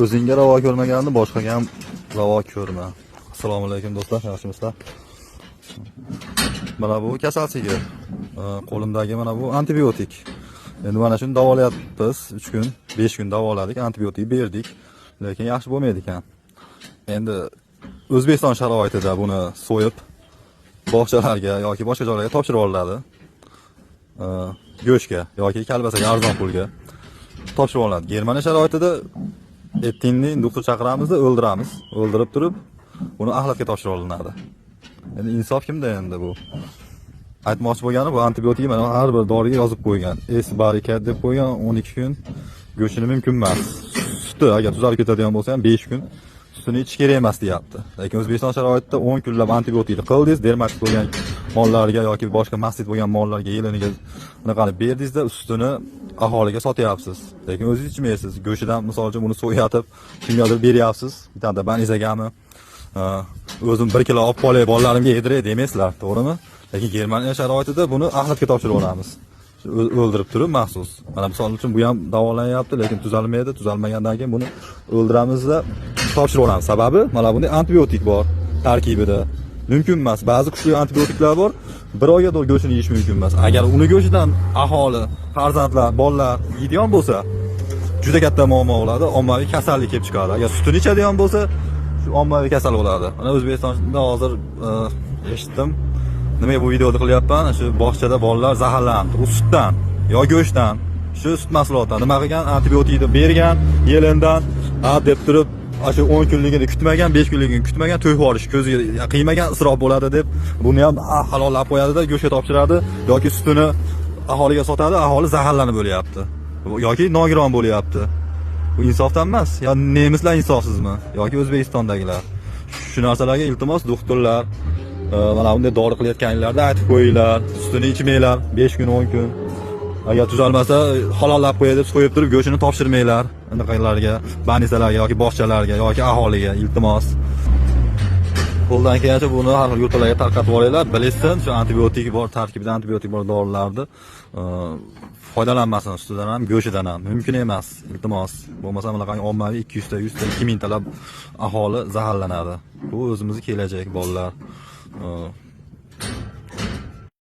O'zingga ravo ko'rmaganni boshqaga ham ravo ko'rma. Assalomu alaykum do'stlar, yaxshimisizlar? Mana bu kasal sigir. Qo'limdagi mana bu antibiotik. Endi mana shuni davolayapmiz. 3 kun, 5 kun davoladik, antibiotik berdik, lekin yaxshi bo'lmaydi ekan. Endi O'zbekiston sharoitida buni so'yib bog'chalarga yoki boshqa joylarga topshirib olinadi. Go'shtga yoki kalbasaga arzon pulga topshirib olinadi. Germaniya sharoitida etinni doktor chaqiramizda o'ldiramiz. O'ldirib turib, buni axlatga topshirib olinadi. Endi insof kimda endi bu? Aytmoqchi bo'lganim, bu antibiotik mana har bir doriga yozib qo'ygan. Es barikat deb qo'ygan, 12 kun go'shtini mumkin emas. Suti agar tuzalib ketadigan bo'lsa ham 5 kun sutini ichish kerak emas deyapti. Lekin O'zbekiston sharoitida 10 kunlab antibiotikni qildingiz, dermatit bo'lgan mollarga yoki boshqa mastit bo'lgan mollarga yeliniga bunaqani berdingizda sutini aholiga sotyapsiz. Lekin o'zingiz ichmaysiz. Go'shtidan misol uchun buni so'yatib, kimgadir beryapsiz. Bitta banizagami, o'zim 1 kilo olib qolay, bolalarimga yediray demaysizlar, to'g'rimi? Lekin Germaniya sharoitida buni axlatga topshirib olamiz. O'ldirib turib maxsus. Mana misol uchun bu ham davolanyapti, lekin tuzalmaydi. Tuzalmagandan keyin buni o'ldiramizda topshirib olamiz. Sababi mana bunday antibiotik bor tarkibida. Mumkin emas. Ba'zi kuchli antibiotiklar bor, bir oyga go'shtini yeyish mumkin emas. Agar uni go'shtidan aholi, farzandlar, bolalar yeydigan bo'lsa, juda katta muammo bo'ladi, ommaviy kasallik kelib chiqadi. Agar sutini ichadigan bo'lsa, shu ommaviy kasal bo'ladi. Mana O'zbekistonda hozir eshitdim. Nimaga bu videoni qilyapman? Shu bog'chada bolalar zaharlandi. U sutdan yo go'shtdan, shu sut mahsulotidan nima qilgan? Antibiotikni bergan, yelindan deb turib, shu 10 kunligini kutmagan, 5 kunligini kutmagan, to'y borish ko'ziga qiymagan isrof bo'ladi deb buni ham halollab qo'yadi-da, go'shtga topshiradi yoki sutini aholiga sotadi, aholi zaharlanib o'lyapti yoki nogiron bo'lyapti. Bu insofdan emas. Ya nemislar insofsizmi yoki O'zbekistondagilar? Shu narsalarga iltimos doktorlar mana bunday dori qilayotganlarida aytib qo'yinglar, sutini ichmanglar 5 kun, 10 kun. Agar tuzalmasa halollab qo'yadi deb so'yib turib go'shtini topshirmanglar. Anaqalarga, banisalarga yoki bog'chalarga yoki aholiga iltimos. Qo'ldan kelgancha buni har xil yurtlarga tarqatib olinglar, bilsin, shu antibiotik bor, tarkibida antibiotik bor dorilarni foydalanmasin sutidan ham, go'shtidan ham. Mumkin emas, iltimos. Bo'lmasa bunaqangi ommaviy 200 ta, 100 ta, 2000 talab aholi zaharlanadi. Bu o'zimizning kelajak bolalar.